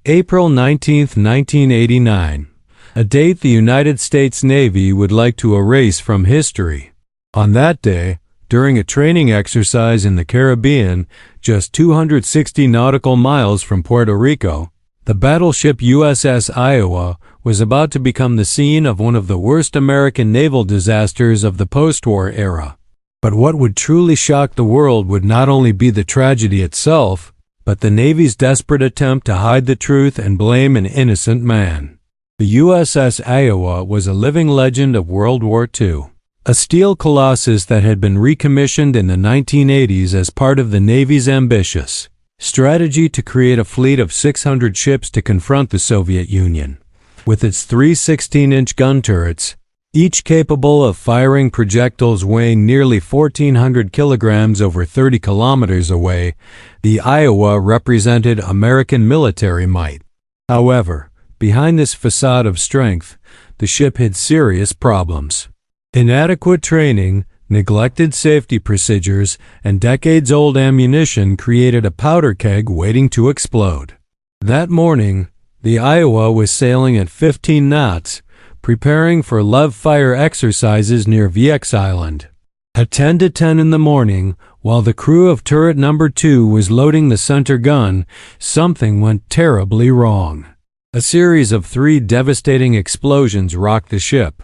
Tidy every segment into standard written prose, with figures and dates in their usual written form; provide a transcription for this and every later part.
April 19, 1989, a date the United States Navy would like to erase from history. On that day, during a training exercise in the Caribbean, just 260 nautical miles from Puerto Rico, the battleship USS Iowa was about to become the scene of one of the worst American naval disasters of the post-war era. But what would truly shock the world would not only be the tragedy itself, but the Navy's desperate attempt to hide the truth and blame an innocent man. The USS Iowa was a living legend of World War II, a steel colossus that had been recommissioned in the 1980s as part of the Navy's ambitious strategy to create a fleet of 600 ships to confront the Soviet Union. With its three 16-inch gun turrets, each capable of firing projectiles weighing nearly 1,400 kilograms over 30 kilometers away, the Iowa represented American military might. However, behind this facade of strength, the ship hid serious problems. Inadequate training, neglected safety procedures, and decades-old ammunition created a powder keg waiting to explode. That morning, the Iowa was sailing at 15 knots, preparing for live fire exercises near VX Island. At 10 to 10 in the morning, while the crew of turret number 2 was loading the center gun, something went terribly wrong. A series of 3 devastating explosions rocked the ship.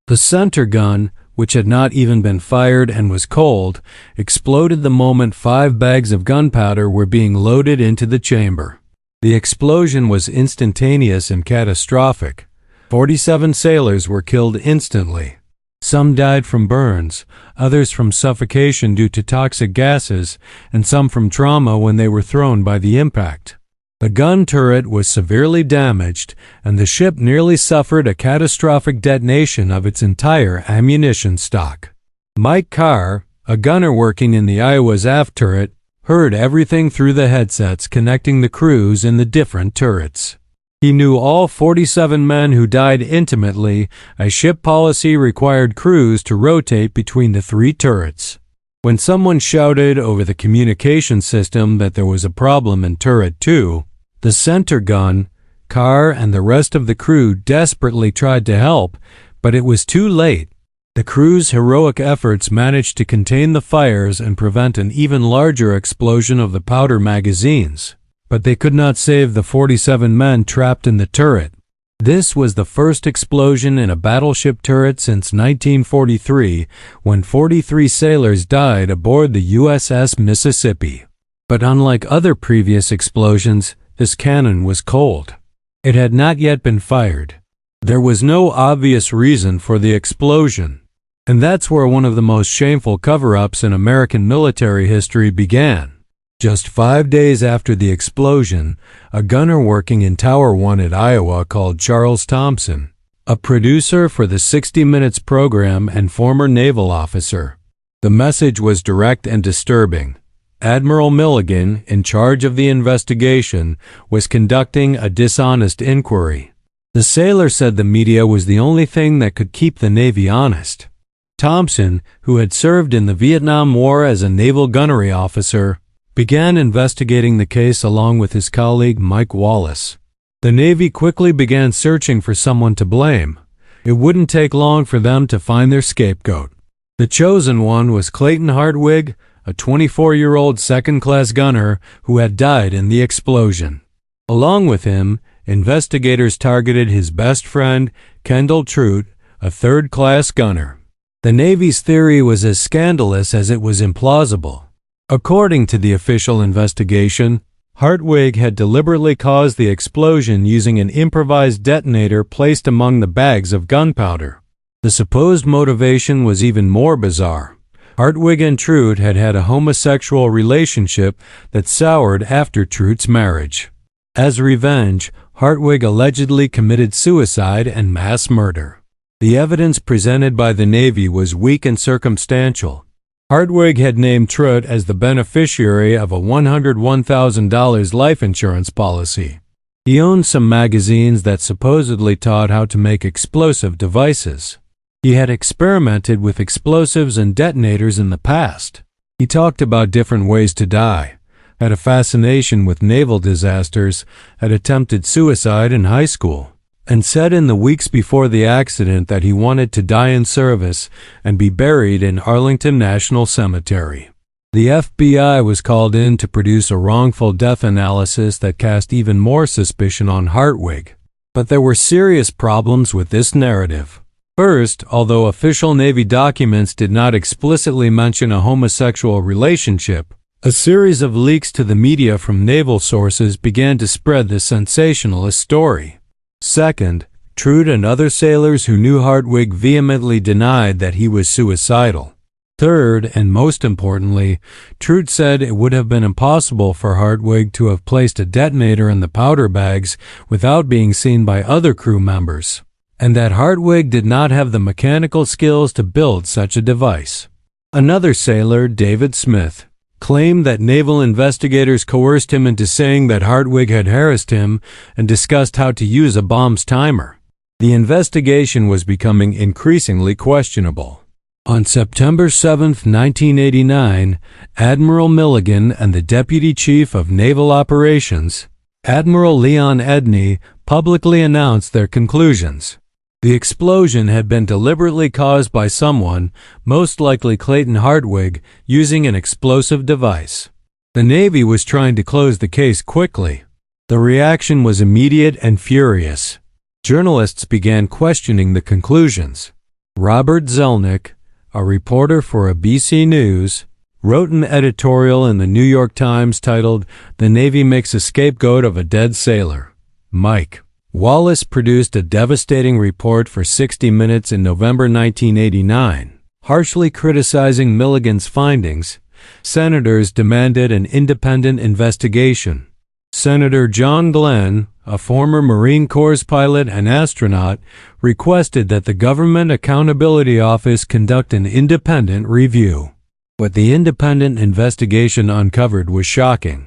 The center gun, which had not even been fired and was cold, exploded the moment 5 bags of gunpowder were being loaded into the chamber. The explosion was instantaneous and catastrophic. 47 sailors were killed instantly. Some died from burns, others from suffocation due to toxic gases, and some from trauma when they were thrown by the impact. The gun turret was severely damaged, and the ship nearly suffered a catastrophic detonation of its entire ammunition stock. Mike Carr, a gunner working in the Iowa's aft turret, heard everything through the headsets connecting the crews in the different turrets. He knew all 47 men who died intimately, as ship policy required crews to rotate between the 3 turrets. When someone shouted over the communication system that there was a problem in turret 2, the center gun, Carr and the rest of the crew desperately tried to help, but it was too late. The crew's heroic efforts managed to contain the fires and prevent an even larger explosion of the powder magazines. But they could not save the 47 men trapped in the turret. This was the first explosion in a battleship turret since 1943, when 43 sailors died aboard the USS Mississippi. But unlike other previous explosions, this cannon was cold. It had not yet been fired. There was no obvious reason for the explosion. And that's where one of the most shameful cover-ups in American military history began. Just 5 days after the explosion, a gunner working in Tower 1 at Iowa called Charles Thompson, a producer for the 60 Minutes program and former naval officer. The message was direct and disturbing. Admiral Milligan, in charge of the investigation, was conducting a dishonest inquiry. The sailor said the media was the only thing that could keep the Navy honest. Thompson, who had served in the Vietnam War as a naval gunnery officer, began investigating the case along with his colleague Mike Wallace. The Navy quickly began searching for someone to blame. It wouldn't take long for them to find their scapegoat. The chosen one was Clayton Hartwig, a 24-year-old second-class gunner who had died in the explosion. Along with him, investigators targeted his best friend, Kendall Truitt, a third-class gunner. The Navy's theory was as scandalous as it was implausible. According to the official investigation, Hartwig had deliberately caused the explosion using an improvised detonator placed among the bags of gunpowder. The supposed motivation was even more bizarre. Hartwig and Truitt had had a homosexual relationship that soured after Truitt's marriage. As revenge, Hartwig allegedly committed suicide and mass murder. The evidence presented by the Navy was weak and circumstantial. Hartwig had named Truitt as the beneficiary of a $101,000 life insurance policy. He owned some magazines that supposedly taught how to make explosive devices. He had experimented with explosives and detonators in the past. He talked about different ways to die, had a fascination with naval disasters, had attempted suicide in high school, and said in the weeks before the accident that he wanted to die in service and be buried in Arlington National Cemetery. The FBI was called in to produce a wrongful death analysis that cast even more suspicion on Hartwig. But there were serious problems with this narrative. First, although official Navy documents did not explicitly mention a homosexual relationship, a series of leaks to the media from naval sources began to spread this sensationalist story. Second, Trude and other sailors who knew Hartwig vehemently denied that he was suicidal. Third, and most importantly, Trude said it would have been impossible for Hartwig to have placed a detonator in the powder bags without being seen by other crew members, and that Hartwig did not have the mechanical skills to build such a device. Another sailor, David Smith, claimed that naval investigators coerced him into saying that Hartwig had harassed him and discussed how to use a bomb's timer. The investigation was becoming increasingly questionable. On September 7, 1989, Admiral Milligan and the Deputy Chief of Naval Operations, Admiral Leon Edney, publicly announced their conclusions. The explosion had been deliberately caused by someone, most likely Clayton Hartwig, using an explosive device. The Navy was trying to close the case quickly. The reaction was immediate and furious. Journalists began questioning the conclusions. Robert Zelnick, a reporter for ABC News, wrote an editorial in the New York Times titled, "The Navy Makes a Scapegoat of a Dead Sailor." Mike Wallace produced a devastating report for 60 Minutes in November 1989, harshly criticizing Milligan's findings. Senators demanded an independent investigation. Senator John Glenn, a former Marine Corps pilot and astronaut, requested that the Government Accountability Office conduct an independent review. What the independent investigation uncovered was shocking.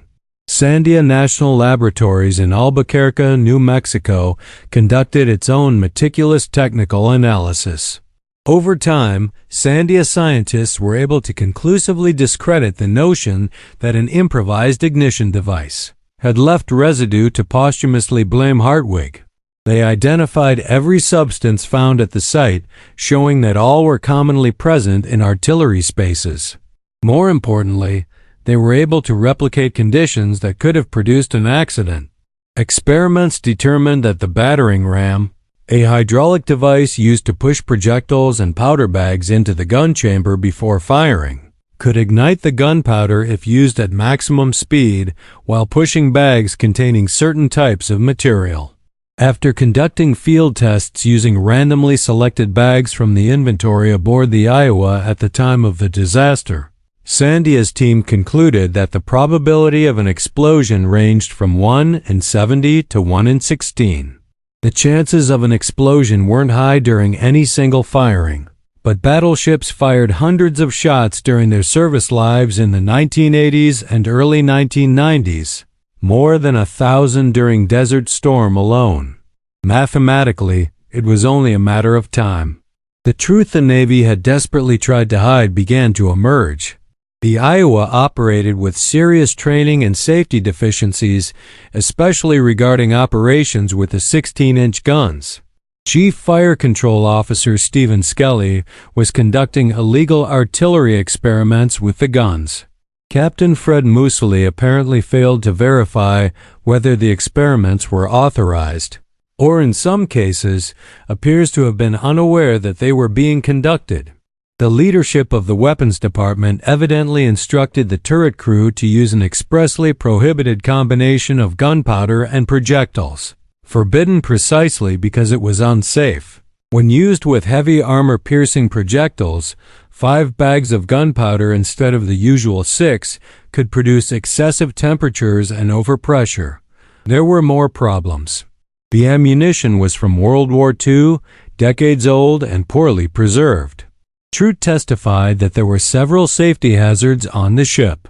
Sandia National Laboratories in Albuquerque, New Mexico, conducted its own meticulous technical analysis. Over time, Sandia scientists were able to conclusively discredit the notion that an improvised ignition device had left residue to posthumously blame Hartwig. They identified every substance found at the site, showing that all were commonly present in artillery spaces. More importantly, they were able to replicate conditions that could have produced an accident. Experiments determined that the battering ram, a hydraulic device used to push projectiles and powder bags into the gun chamber before firing, could ignite the gunpowder if used at maximum speed while pushing bags containing certain types of material. After conducting field tests using randomly selected bags from the inventory aboard the Iowa at the time of the disaster, Sandia's team concluded that the probability of an explosion ranged from 1 in 70 to 1 in 16. The chances of an explosion weren't high during any single firing, but battleships fired hundreds of shots during their service lives in the 1980s and early 1990s, more than 1,000 during Desert Storm alone. Mathematically, it was only a matter of time. The truth the Navy had desperately tried to hide began to emerge. The Iowa operated with serious training and safety deficiencies, especially regarding operations with the 16-inch guns. Chief Fire Control Officer Stephen Skelly was conducting illegal artillery experiments with the guns. Captain Fred Mussoli apparently failed to verify whether the experiments were authorized, or in some cases, appears to have been unaware that they were being conducted. The leadership of the weapons department evidently instructed the turret crew to use an expressly prohibited combination of gunpowder and projectiles, forbidden precisely because it was unsafe. When used with heavy armor-piercing projectiles, 5 bags of gunpowder instead of the usual 6 could produce excessive temperatures and overpressure. There were more problems. The ammunition was from World War II, decades old and poorly preserved. Trude testified that there were several safety hazards on the ship.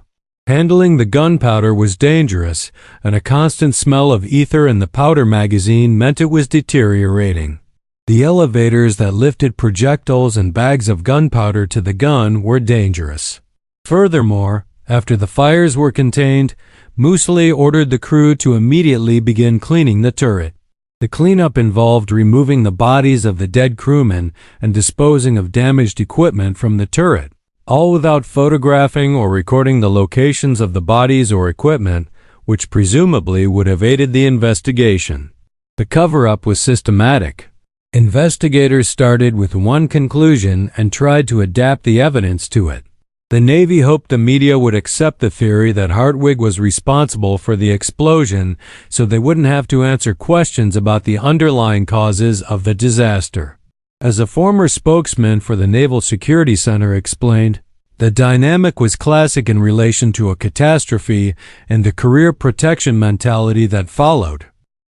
Handling the gunpowder was dangerous, and a constant smell of ether in the powder magazine meant it was deteriorating. The elevators that lifted projectiles and bags of gunpowder to the gun were dangerous. Furthermore, after the fires were contained, Mussoli ordered the crew to immediately begin cleaning the turret. The cleanup involved removing the bodies of the dead crewmen and disposing of damaged equipment from the turret, all without photographing or recording the locations of the bodies or equipment, which presumably would have aided the investigation. The cover-up was systematic. Investigators started with one conclusion and tried to adapt the evidence to it. The Navy hoped the media would accept the theory that Hartwig was responsible for the explosion so they wouldn't have to answer questions about the underlying causes of the disaster. As a former spokesman for the Naval Security Center explained, the dynamic was classic in relation to a catastrophe and the career protection mentality that followed.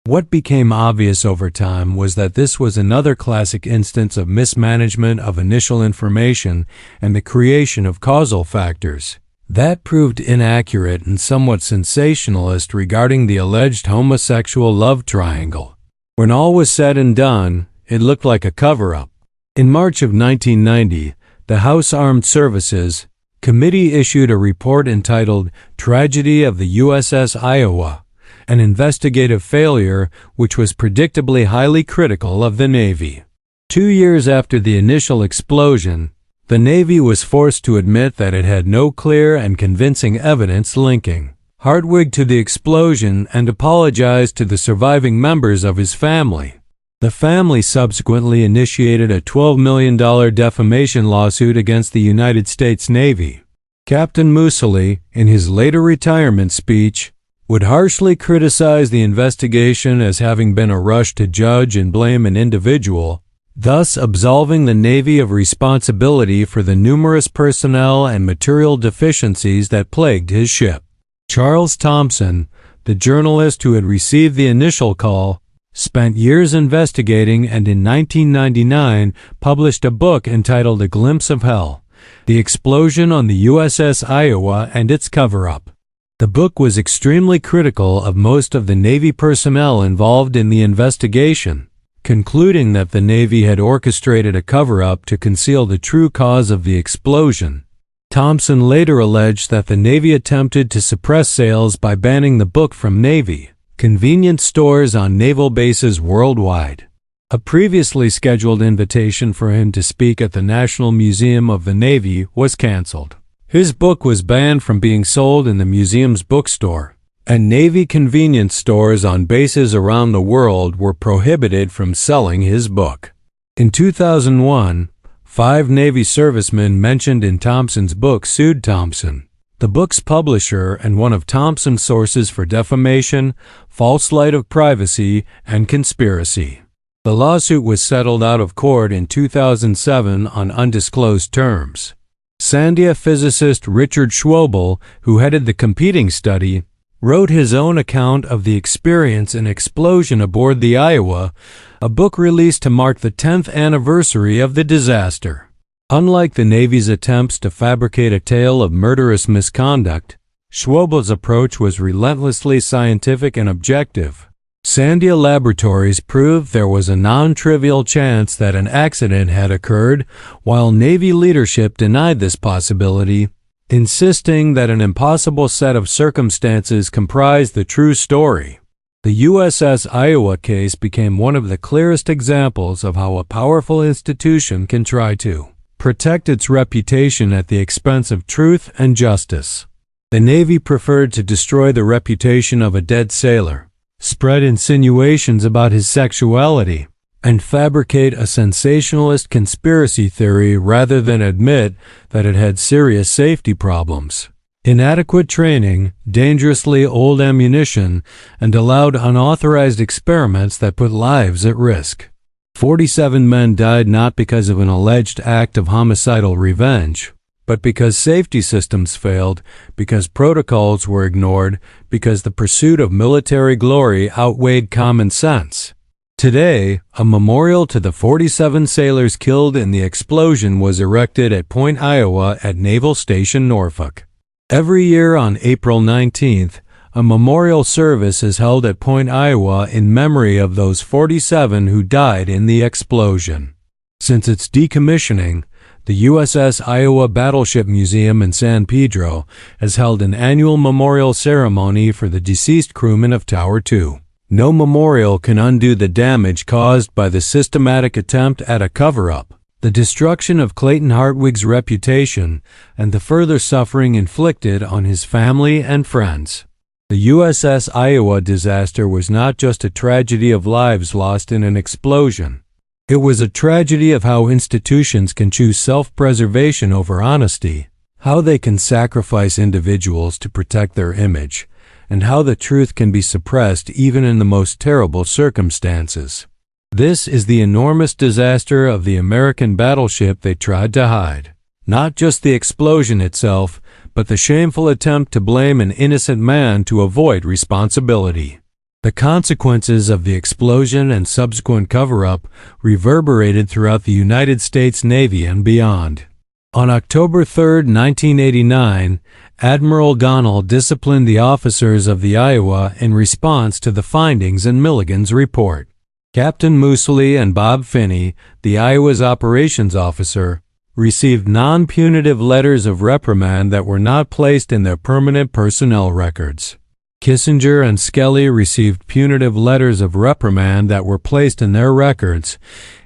What became obvious over time was that this was another classic instance of mismanagement of initial information and the creation of causal factors. That proved inaccurate and somewhat sensationalist regarding the alleged homosexual love triangle. When all was said and done, it looked like a cover-up. In March of 1990, the House Armed Services Committee issued a report entitled Tragedy of the USS Iowa, an investigative failure which was predictably highly critical of the Navy. 2 years after the initial explosion, the Navy was forced to admit that it had no clear and convincing evidence linking Hartwig to the explosion and apologized to the surviving members of his family. The family subsequently initiated a $12 million defamation lawsuit against the United States Navy. Captain Mussoli, in his later retirement speech, would harshly criticize the investigation as having been a rush to judge and blame an individual, thus absolving the Navy of responsibility for the numerous personnel and material deficiencies that plagued his ship. Charles Thompson, the journalist who had received the initial call, spent years investigating and in 1999 published a book entitled A Glimpse of Hell: The Explosion on the USS Iowa and Its Cover-Up. The book was extremely critical of most of the Navy personnel involved in the investigation, concluding that the Navy had orchestrated a cover-up to conceal the true cause of the explosion. Thompson later alleged that the Navy attempted to suppress sales by banning the book from Navy convenience stores on naval bases worldwide. A previously scheduled invitation for him to speak at the National Museum of the Navy was canceled. His book was banned from being sold in the museum's bookstore, and Navy convenience stores on bases around the world were prohibited from selling his book. In 2001, 5 Navy servicemen mentioned in Thompson's book sued Thompson, the book's publisher and one of Thompson's sources for defamation, false light of privacy, and conspiracy. The lawsuit was settled out of court in 2007 on undisclosed terms. Sandia physicist Richard Schwobel, who headed the competing study, wrote his own account of the experience and explosion aboard the Iowa, a book released to mark the 10th anniversary of the disaster. Unlike the Navy's attempts to fabricate a tale of murderous misconduct, Schwobel's approach was relentlessly scientific and objective. Sandia Laboratories proved there was a non-trivial chance that an accident had occurred, while Navy leadership denied this possibility, insisting that an impossible set of circumstances comprised the true story. The USS Iowa case became one of the clearest examples of how a powerful institution can try to protect its reputation at the expense of truth and justice. The Navy preferred to destroy the reputation of a dead sailor, spread insinuations about his sexuality, and fabricate a sensationalist conspiracy theory rather than admit that it had serious safety problems, inadequate training, dangerously old ammunition, and allowed unauthorized experiments that put lives at risk. 47 men died not because of an alleged act of homicidal revenge, but because safety systems failed, because protocols were ignored, because the pursuit of military glory outweighed common sense. Today, a memorial to the 47 sailors killed in the explosion was erected at Point Iowa at Naval Station Norfolk. Every year on April 19th, a memorial service is held at Point Iowa in memory of those 47 who died in the explosion. Since its decommissioning, The USS Iowa Battleship Museum in San Pedro has held an annual memorial ceremony for the deceased crewmen of Tower 2. No memorial can undo the damage caused by the systematic attempt at a cover-up, the destruction of Clayton Hartwig's reputation, and the further suffering inflicted on his family and friends. The USS Iowa disaster was not just a tragedy of lives lost in an explosion. It was a tragedy of how institutions can choose self-preservation over honesty, how they can sacrifice individuals to protect their image, and how the truth can be suppressed even in the most terrible circumstances. This is the enormous disaster of the American battleship they tried to hide. Not just the explosion itself, but the shameful attempt to blame an innocent man to avoid responsibility. The consequences of the explosion and subsequent cover-up reverberated throughout the United States Navy and beyond. On October 3, 1989, Admiral Gonell disciplined the officers of the Iowa in response to the findings in Milligan's report. Captain Mussoli and Bob Finney, the Iowa's operations officer, received non-punitive letters of reprimand that were not placed in their permanent personnel records. Kissinger and Skelly received punitive letters of reprimand that were placed in their records,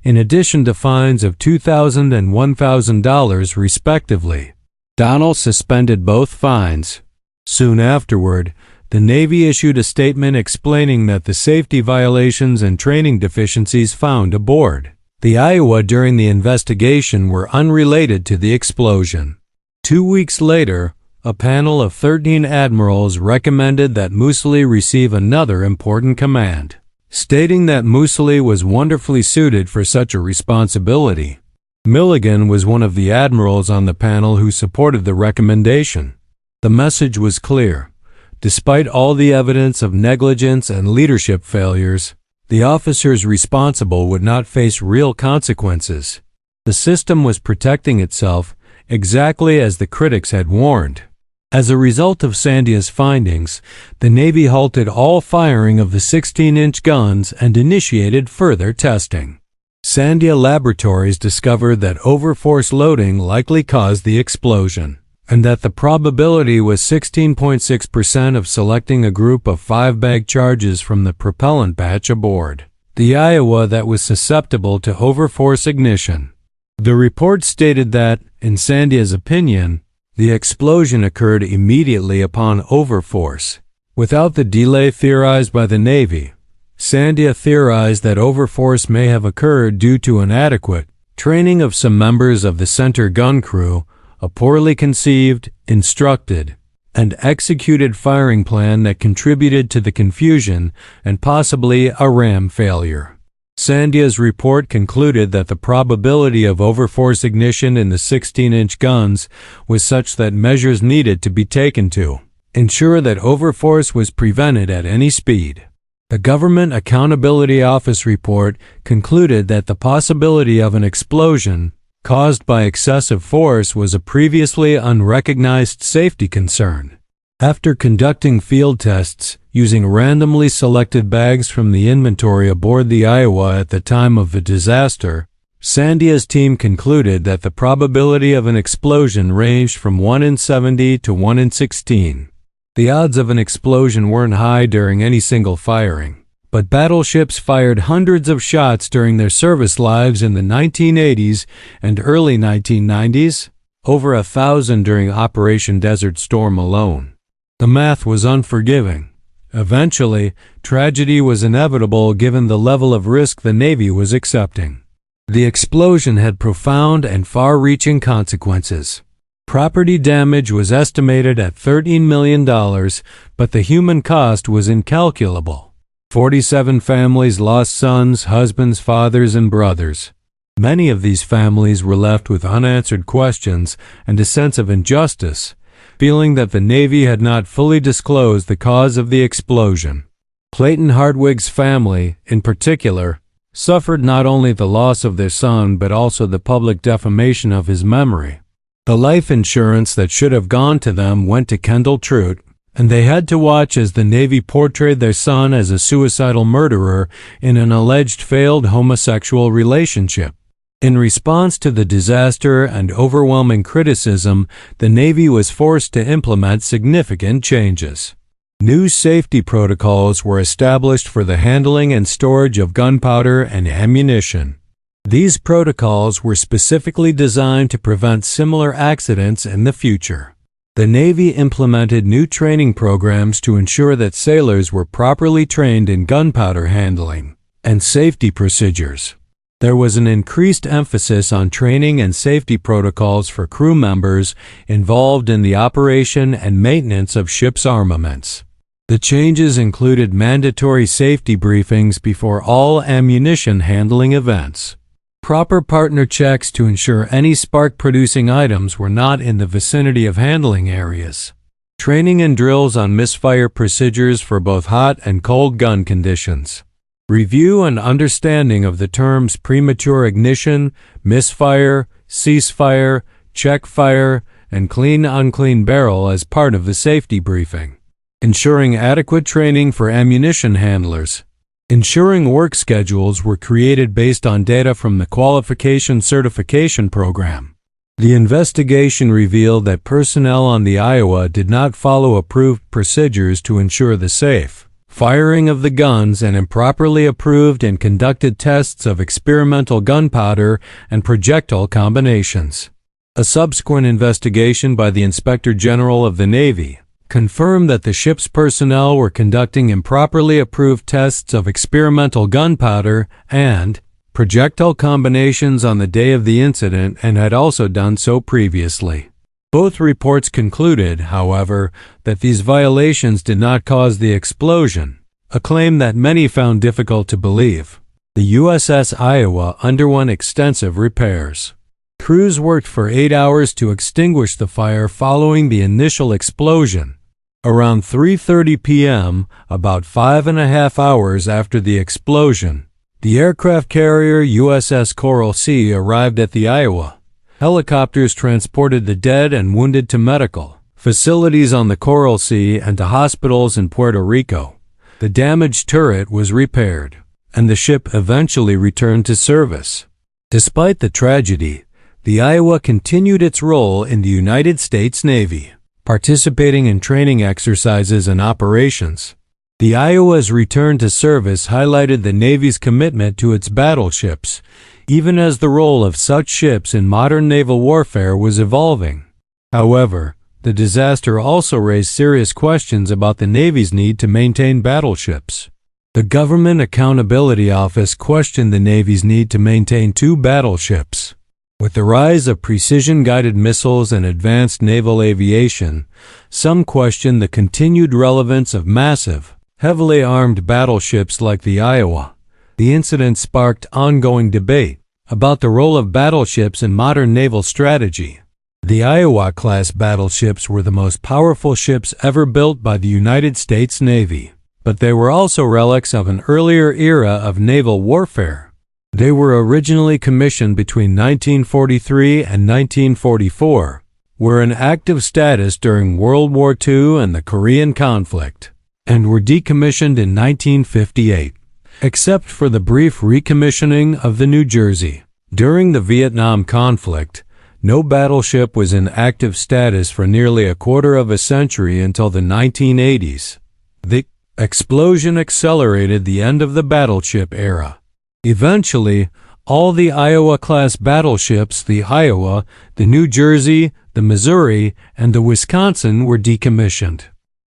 in addition to fines of $2,000 and $1,000 respectively. Donnell suspended both fines. Soon afterward, the Navy issued a statement explaining that the safety violations and training deficiencies found aboard the Iowa during the investigation were unrelated to the explosion. 2 weeks later, a panel of 13 admirals recommended that Mussoli receive another important command, stating that Mussoli was wonderfully suited for such a responsibility. Milligan was one of the admirals on the panel who supported the recommendation. The message was clear. Despite all the evidence of negligence and leadership failures, the officers responsible would not face real consequences. The system was protecting itself exactly as the critics had warned. As a result of Sandia's findings, the Navy halted all firing of the 16-inch guns and initiated further testing. Sandia Laboratories discovered that overforce loading likely caused the explosion, and that the probability was 16.6% of selecting a group of 5-bag charges from the propellant batch aboard the Iowa that was susceptible to overforce ignition. The report stated that, in Sandia's opinion, the explosion occurred immediately upon overforce. Without the delay theorized by the Navy, Sandia theorized that overforce may have occurred due to inadequate training of some members of the center gun crew, a poorly conceived, instructed, and executed firing plan that contributed to the confusion and possibly a ram failure. Sandia's report concluded that the probability of overforce ignition in the 16-inch guns was such that measures needed to be taken to ensure that overforce was prevented at any speed. The Government Accountability Office report concluded that the possibility of an explosion caused by excessive force was a previously unrecognized safety concern. After conducting field tests using randomly selected bags from the inventory aboard the Iowa at the time of the disaster, Sandia's team concluded that the probability of an explosion ranged from 1 in 70 to 1 in 16. The odds of an explosion weren't high during any single firing, but battleships fired hundreds of shots during their service lives in the 1980s and early 1990s, over 1,000 during Operation Desert Storm alone. The math was unforgiving. Eventually, tragedy was inevitable given the level of risk the Navy was accepting. The explosion had profound and far-reaching consequences. Property damage was estimated at $13 million, but the human cost was incalculable. 47 families lost sons, husbands, fathers, and brothers. Many of these families were left with unanswered questions and a sense of injustice, feeling that the Navy had not fully disclosed the cause of the explosion. Clayton Hartwig's family, in particular, suffered not only the loss of their son but also the public defamation of his memory. The life insurance that should have gone to them went to Kendall Trout, and they had to watch as the Navy portrayed their son as a suicidal murderer in an alleged failed homosexual relationship. In response to the disaster and overwhelming criticism, the Navy was forced to implement significant changes. New safety protocols were established for the handling and storage of gunpowder and ammunition. These protocols were specifically designed to prevent similar accidents in the future. The Navy implemented new training programs to ensure that sailors were properly trained in gunpowder handling and safety procedures. There was an increased emphasis on training and safety protocols for crew members involved in the operation and maintenance of ships' armaments. The changes included mandatory safety briefings before all ammunition handling events, proper partner checks to ensure any spark-producing items were not in the vicinity of handling areas, training and drills on misfire procedures for both hot and cold gun conditions, review and understanding of the terms premature ignition, misfire, ceasefire, check fire, and clean-unclean barrel as part of the safety briefing, ensuring adequate training for ammunition handlers. Ensuring work schedules were created based on data from the Qualification Certification Program. The investigation revealed that personnel on the Iowa did not follow approved procedures to ensure the safe firing of the guns and improperly approved and conducted tests of experimental gunpowder and projectile combinations. A subsequent investigation by the Inspector General of the Navy confirmed that the ship's personnel were conducting improperly approved tests of experimental gunpowder and projectile combinations on the day of the incident and had also done so previously. Both reports concluded, however, that these violations did not cause the explosion, a claim that many found difficult to believe. The USS Iowa underwent extensive repairs. Crews worked for 8 hours to extinguish the fire following the initial explosion. Around 3:30 p.m., about 5.5 hours after the explosion, the aircraft carrier USS Coral Sea arrived at the Iowa. Helicopters transported the dead and wounded to medical facilities on the Coral Sea and to hospitals in Puerto Rico. The damaged turret was repaired, and the ship eventually returned to service. Despite the tragedy, the Iowa continued its role in the United States Navy, participating in training exercises and operations. The Iowa's return to service highlighted the Navy's commitment to its battleships, even as the role of such ships in modern naval warfare was evolving. However, the disaster also raised serious questions about the Navy's need to maintain battleships. The Government Accountability Office questioned the Navy's need to maintain 2 battleships. With the rise of precision-guided missiles and advanced naval aviation, some questioned the continued relevance of massive, heavily armed battleships like the Iowa. The incident sparked ongoing debate about the role of battleships in modern naval strategy. The Iowa-class battleships were the most powerful ships ever built by the United States Navy, but they were also relics of an earlier era of naval warfare. They were originally commissioned between 1943 and 1944, were in active status during World War II and the Korean conflict, and were decommissioned in 1958, except for the brief recommissioning of the New Jersey. During the Vietnam conflict, no battleship was in active status for nearly a quarter of a century until the 1980s. The explosion accelerated the end of the battleship era. Eventually, all the Iowa-class battleships, the Iowa, the New Jersey, the Missouri, and the Wisconsin, were decommissioned.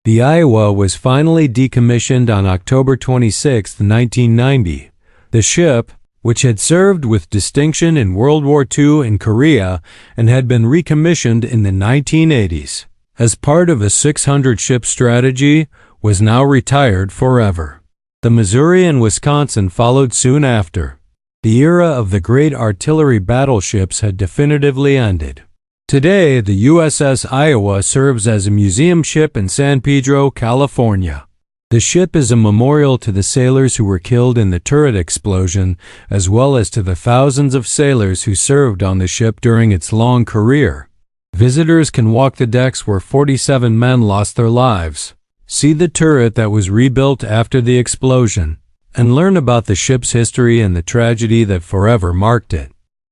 The Iowa was finally decommissioned on October 26, 1990. The ship, which had served with distinction in World War II and Korea and had been recommissioned in the 1980s as part of a 600-ship strategy, was now retired forever. The Missouri and Wisconsin followed soon after. The era of the great artillery battleships had definitively ended. Today, the USS Iowa serves as a museum ship in San Pedro, California. The ship is a memorial to the sailors who were killed in the turret explosion, as well as to the thousands of sailors who served on the ship during its long career. Visitors can walk the decks where 47 men lost their lives, see the turret that was rebuilt after the explosion, and learn about the ship's history and the tragedy that forever marked it.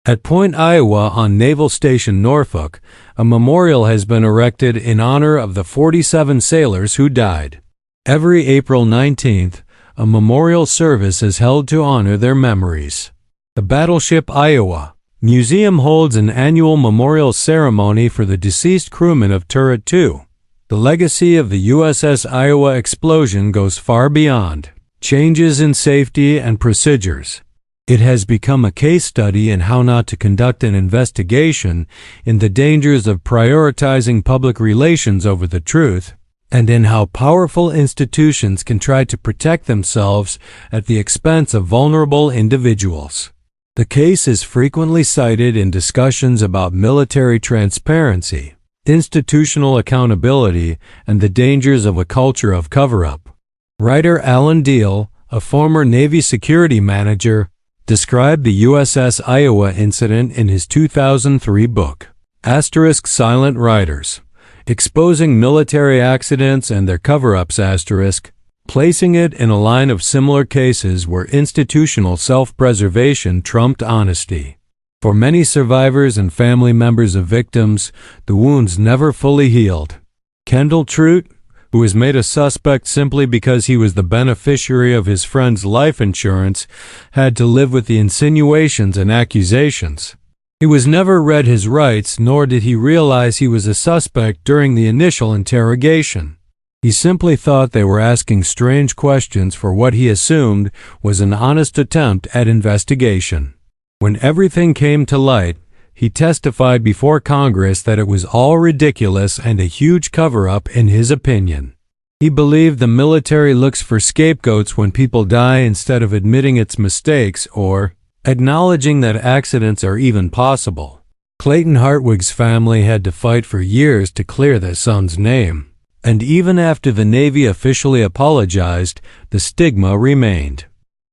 At Point Iowa on Naval Station Norfolk, a memorial has been erected in honor of the 47 sailors who died. Every April 19th, a memorial service is held to honor their memories. The Battleship Iowa Museum holds an annual memorial ceremony for the deceased crewmen of Turret 2. The legacy of the USS Iowa explosion goes far beyond changes in safety and procedures. It has become a case study in how not to conduct an investigation, in the dangers of prioritizing public relations over the truth, and in how powerful institutions can try to protect themselves at the expense of vulnerable individuals. The case is frequently cited in discussions about military transparency, institutional accountability, and the dangers of a culture of cover-up. Writer Alan Diehl, a former Navy security manager, described the USS Iowa incident in his 2003 book, *Silent Writers, Exposing Military Accidents and Their Cover-Ups*, placing it in a line of similar cases where institutional self-preservation trumped honesty. For many survivors and family members of victims, the wounds never fully healed. Kendall Trout, who was made a suspect simply because he was the beneficiary of his friend's life insurance, had to live with the insinuations and accusations. He was never read his rights, nor did he realize he was a suspect during the initial interrogation. He simply thought they were asking strange questions for what he assumed was an honest attempt at investigation. When everything came to light, he testified before Congress that it was all ridiculous and a huge cover-up in his opinion. He believed the military looks for scapegoats when people die instead of admitting its mistakes or acknowledging that accidents are even possible. Clayton Hartwig's family had to fight for years to clear their son's name. And even after the Navy officially apologized, the stigma remained.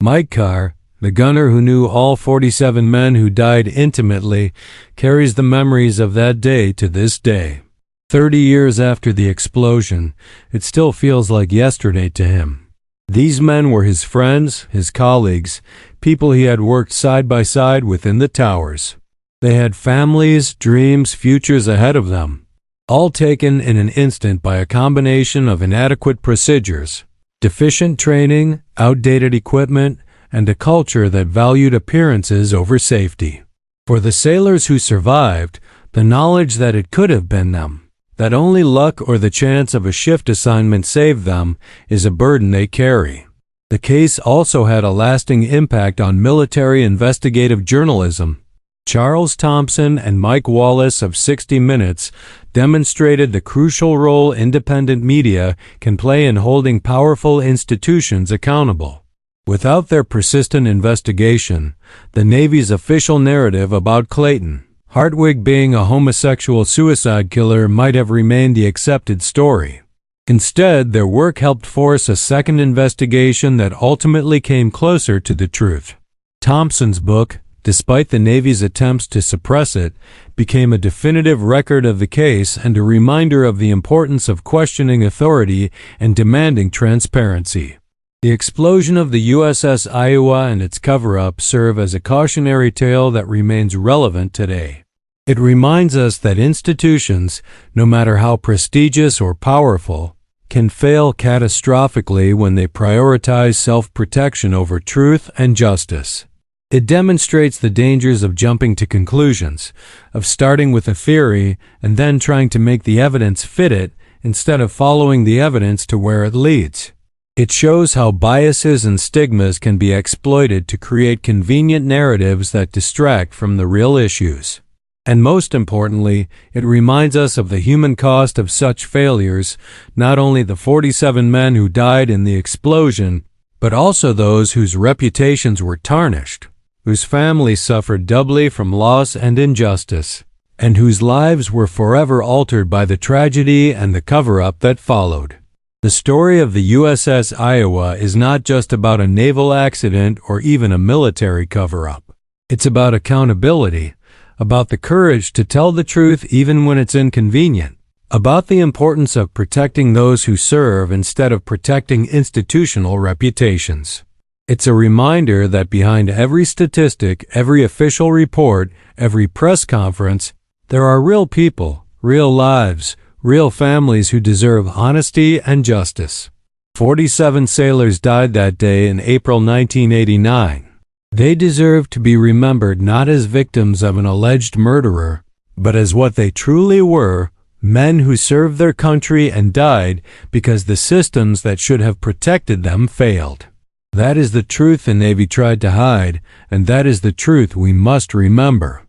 Mike Carr, the gunner who knew all 47 men who died intimately, carries the memories of that day to this day. 30 years after the explosion, it still feels like yesterday to him. These men were his friends, his colleagues, people he had worked side by side with in the towers. They had families, dreams, futures ahead of them, all taken in an instant by a combination of inadequate procedures, deficient training, outdated equipment, and a culture that valued appearances over safety. For the sailors who survived, the knowledge that it could have been them, that only luck or the chance of a shift assignment saved them, is a burden they carry. The case also had a lasting impact on military investigative journalism. Charles Thompson and Mike Wallace of 60 Minutes demonstrated the crucial role independent media can play in holding powerful institutions accountable. Without their persistent investigation, the Navy's official narrative about Clayton Hartwig being a homosexual suicide killer might have remained the accepted story. Instead, their work helped force a second investigation that ultimately came closer to the truth. Thompson's book, despite the Navy's attempts to suppress it, became a definitive record of the case and a reminder of the importance of questioning authority and demanding transparency. The explosion of the USS Iowa and its cover-up serve as a cautionary tale that remains relevant today. It reminds us that institutions, no matter how prestigious or powerful, can fail catastrophically when they prioritize self-protection over truth and justice. It demonstrates the dangers of jumping to conclusions, of starting with a theory and then trying to make the evidence fit it instead of following the evidence to where it leads. It shows how biases and stigmas can be exploited to create convenient narratives that distract from the real issues. And most importantly, it reminds us of the human cost of such failures, not only the 47 men who died in the explosion, but also those whose reputations were tarnished, whose families suffered doubly from loss and injustice, and whose lives were forever altered by the tragedy and the cover-up that followed. The story of the USS Iowa is not just about a naval accident or even a military cover-up. It's about accountability, about the courage to tell the truth even when it's inconvenient, about the importance of protecting those who serve instead of protecting institutional reputations. It's a reminder that behind every statistic, every official report, every press conference, there are real people, real lives, real families who deserve honesty and justice. 47 sailors died that day in April 1989. They deserve to be remembered not as victims of an alleged murderer, but as what they truly were, men who served their country and died because the systems that should have protected them failed. That is the truth the Navy tried to hide, and that is the truth we must remember.